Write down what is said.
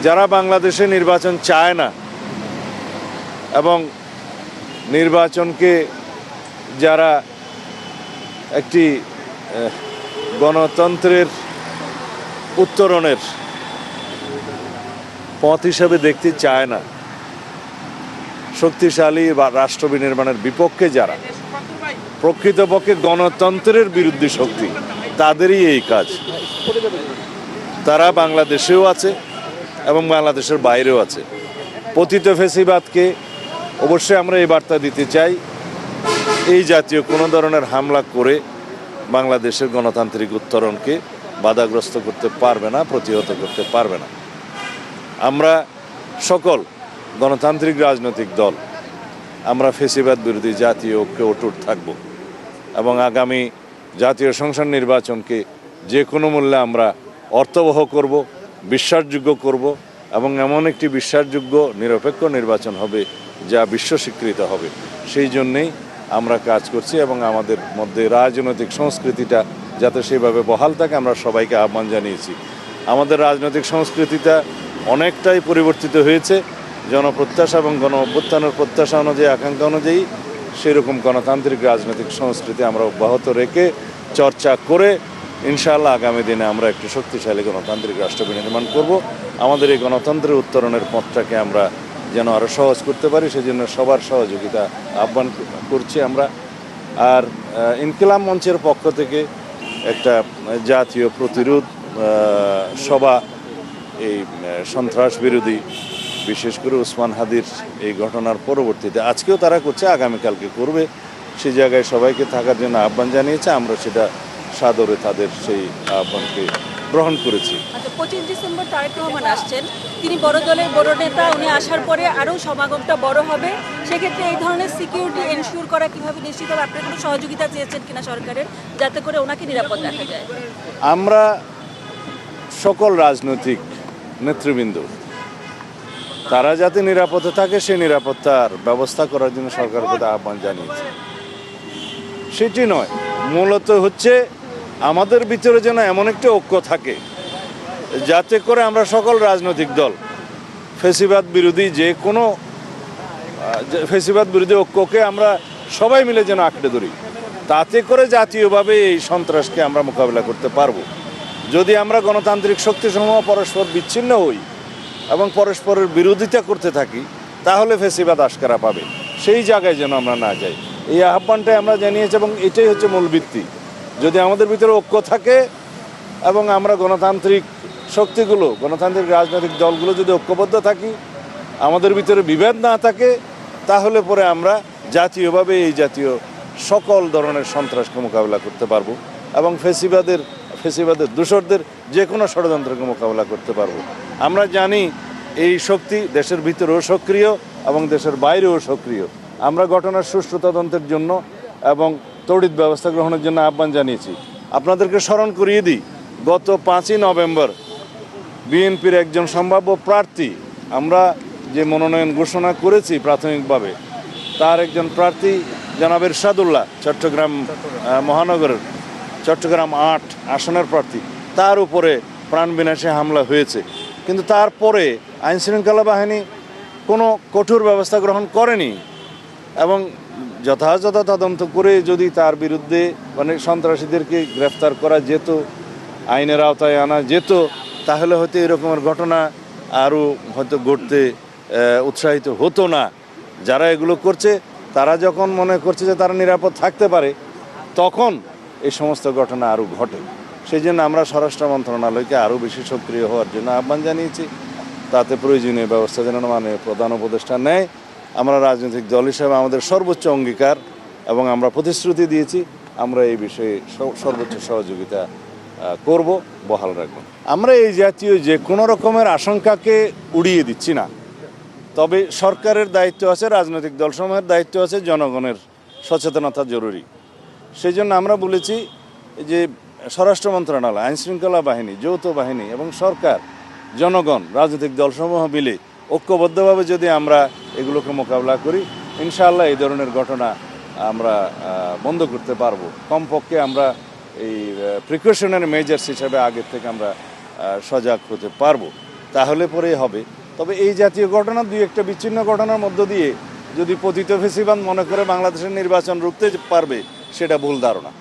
যারা বাংলাদেশে নির্বাচন চায় না এবং নির্বাচনকে যারা একটি গণতন্ত্রের উত্তরণের পথ হিসেবে দেখতে চায় না, শক্তিশালী বা রাষ্ট্র বিনির্মাণের বিপক্ষে যারা, প্রকৃতপক্ষে গণতন্ত্রের বিরুদ্ধে শক্তি, তাদেরই এই কাজ। তারা বাংলাদেশেও আছে এবং বাংলাদেশের বাইরেও আছে। পতিত ফ্যাসিবাদকে অবশ্যই আমরা এই বার্তা দিতে চাই, এই জাতীয় কোনো ধরনের হামলা করে বাংলাদেশের গণতান্ত্রিক উত্তরণকে বাধাগ্রস্ত করতে পারবে না, প্রতিহত করতে পারবে না। আমরা সকল গণতান্ত্রিক রাজনৈতিক দল আমরা ফ্যাসিবাদ বিরোধী জাতীয় ঐক্যে অটুট থাকব এবং আগামী জাতীয় সংসদ নির্বাচনকে যে কোনো মূল্যে আমরা অর্থবহ করব, বিশ্বাসযোগ্য করব এবং এমন একটি বিশ্বাসযোগ্য নিরপেক্ষ নির্বাচন হবে যা বিশ্ব স্বীকৃত হবে। সেই জন্যেই আমরা কাজ করছি এবং আমাদের মধ্যে রাজনৈতিক সংস্কৃতিটা যাতে সেভাবে বহাল থাকে আমরা সবাইকে আহ্বান জানিয়েছি। আমাদের রাজনৈতিক সংস্কৃতিটা অনেকটাই পরিবর্তিত হয়েছে, জনপ্রত্যাশা এবং গণ অভ্যুত্থানের প্রত্যাশা অনুযায়ী, আকাঙ্ক্ষা অনুযায়ী সেরকম গণতান্ত্রিক রাজনৈতিক সংস্কৃতি আমরা অব্যাহত রেখে চর্চা করে ইনশাআল্লাহ আগামী দিনে আমরা একটি শক্তিশালী গণতান্ত্রিক রাষ্ট্র বিনির্মাণ করব। আমাদের এই গণতন্ত্রের উত্তরণের পথটাকে আমরা যেন আরও সহজ করতে পারি, সেজন্য সবার সহযোগিতা আহ্বান করছি আমরা। আর ইনকিলাব মঞ্চের পক্ষ থেকে একটা জাতীয় প্রতিরোধ সভা এই সন্ত্রাস বিরোধী, বিশেষ করে উসমান হাদির এই ঘটনার পরবর্তীতে আজকেও তারা করছে, আগামীকালকে করবে, সেই জায়গায় সবাইকে থাকার জন্য আহ্বান জানিয়েছে। আমরা সেটা সাদরে তাদের সেই আহ্বানকে গ্রহণ করেছি। আচ্ছা, 25 ডিসেম্বর তারেক রহমান আসছেন, তিনি বড় দলের বড় নেতা, উনি আসার পরে আরও সমাগমটা বড় হবে। সেক্ষেত্রে এই ধরনের সিকিউরিটি এনশিওর করা কীভাবে নিশ্চিত হবে? আপনার কোনো সহযোগিতা চেয়েছেন কিনা সরকারের, যাতে করে ওনাকে নিরাপদ রাখা যায়? আমরা সকল রাজনৈতিক নেতৃবৃন্দ তারা যাতে নিরাপদে থাকে সেই নিরাপত্তার ব্যবস্থা করার জন্য সরকারের প্রতি আহ্বান জানিয়েছে। সেটি নয়, মূলত হচ্ছে আমাদের ভিতরে যেন এমন একটা ঐক্য থাকে যাতে করে আমরা সকল রাজনৈতিক দল ফ্যাসিবাদ বিরোধী যে কোনো ফ্যাসিবাদ বিরোধী ঐক্যকে আমরা সবাই মিলে যেন আঁকড়ে ধরি, তাতে করে জাতীয়ভাবে এই সন্ত্রাসকে আমরা মোকাবিলা করতে পারবো। যদি আমরা গণতান্ত্রিক শক্তিসমূহ পরস্পর বিচ্ছিন্ন হই এবং পরস্পরের বিরোধিতা করতে থাকি, তাহলে ফ্যাসিবাদ আশকারা পাবে। সেই জায়গায় যেন আমরা না যাই, এই আহ্বানটাই আমরা জানিয়েছি এবং এটাই হচ্ছে মূল ভিত্তি। যদি আমাদের ভিতরে ঐক্য থাকে এবং আমরা গণতান্ত্রিক শক্তিগুলো, গণতান্ত্রিক রাজনৈতিক দলগুলো যদি ঐক্যবদ্ধ থাকি, আমাদের ভিতরে বিভেদ না থাকে, তাহলে পরে আমরা জাতীয়ভাবে এই জাতীয় সকল ধরনের সন্ত্রাসকে মোকাবিলা করতে পারবো এবং ফ্যাসিবাদের দূষরদের যে কোনো ষড়যন্ত্রকে মোকাবিলা করতে পারবো। আমরা জানি এই শক্তি দেশের ভিতরেও সক্রিয় এবং দেশের বাইরেও সক্রিয়। আমরা ঘটনার সুষ্ঠু তদন্তের জন্য এবং তড়িৎ ব্যবস্থা গ্রহণের জন্য আহ্বান জানিয়েছি। আপনাদেরকে স্মরণ করিয়ে দিই, গত 5ই নভেম্বর বিএনপির একজন সম্ভাব্য প্রার্থী, আমরা যে মনোনয়ন ঘোষণা করেছি প্রাথমিকভাবে, তার একজন প্রার্থী জনাব এরশাদুল্লাহ, চট্টগ্রাম মহানগরের চট্টগ্রাম 8 আসনের প্রার্থী, তার উপরে প্রাণবিনাশী হামলা হয়েছে। কিন্তু তারপরে আইনশৃঙ্খলা বাহিনী কোনো কঠোর ব্যবস্থা গ্রহণ করেনি এবং যথাযথ তদন্ত করে যদি তার বিরুদ্ধে মানে সন্ত্রাসীদেরকে গ্রেফতার করা যেত, আইনের আওতায় আনা যেত, তাহলে হয়তো এরকমের ঘটনা আরও হয়তো ঘটতে উৎসাহিত হতো না। যারা এগুলো করছে তারা যখন মনে করছে যে তারা নিরাপদ থাকতে পারে, তখন এই সমস্ত ঘটনা আরও ঘটে। সেই জন্য আমরা স্বরাষ্ট্র মন্ত্রণালয়কে আরও বেশি সক্রিয় হওয়ার জন্য আহ্বান জানিয়েছি, তাতে প্রয়োজনীয় ব্যবস্থা যেন মানে প্রধান উপদেষ্টা নেয়। আমরা রাজনৈতিক দল হিসেবে আমাদের সর্বোচ্চ অঙ্গীকার এবং আমরা প্রতিশ্রুতি দিয়েছি, আমরা এই বিষয়ে সর্বোচ্চ সহযোগিতা করব, বহাল রাখব। আমরা এই জাতীয় যে কোনো রকমের আশঙ্কাকে উড়িয়ে দিচ্ছি না, তবে সরকারের দায়িত্ব আছে, রাজনৈতিক দলসমূহের দায়িত্ব আছে, জনগণের সচেতনতা জরুরি। সেই জন্য আমরা বলেছি যে স্বরাষ্ট্র মন্ত্রণালয়, আইনশৃঙ্খলা বাহিনী, যৌথ বাহিনী এবং সরকার, জনগণ, রাজনৈতিক দলসমূহ মিলে ঐক্যবদ্ধভাবে যদি আমরা এগুলোকে মোকাবিলা করি, ইনশাআল্লাহ এই ধরনের ঘটনা আমরা বন্ধ করতে পারবো। কমপক্ষে আমরা এই প্রিকশনারি মেজার্স হিসাবে আগের থেকে আমরা সজাগ হতে পারবো। তাহলে পরে হবে। তবে এই জাতীয় ঘটনা দুই একটা বিচ্ছিন্ন ঘটনার মধ্য দিয়ে যদি পতিত ফেসিবাদ মনে করে বাংলাদেশের নির্বাচন রুখতে পারবে, সেটা ভুল ধারণা।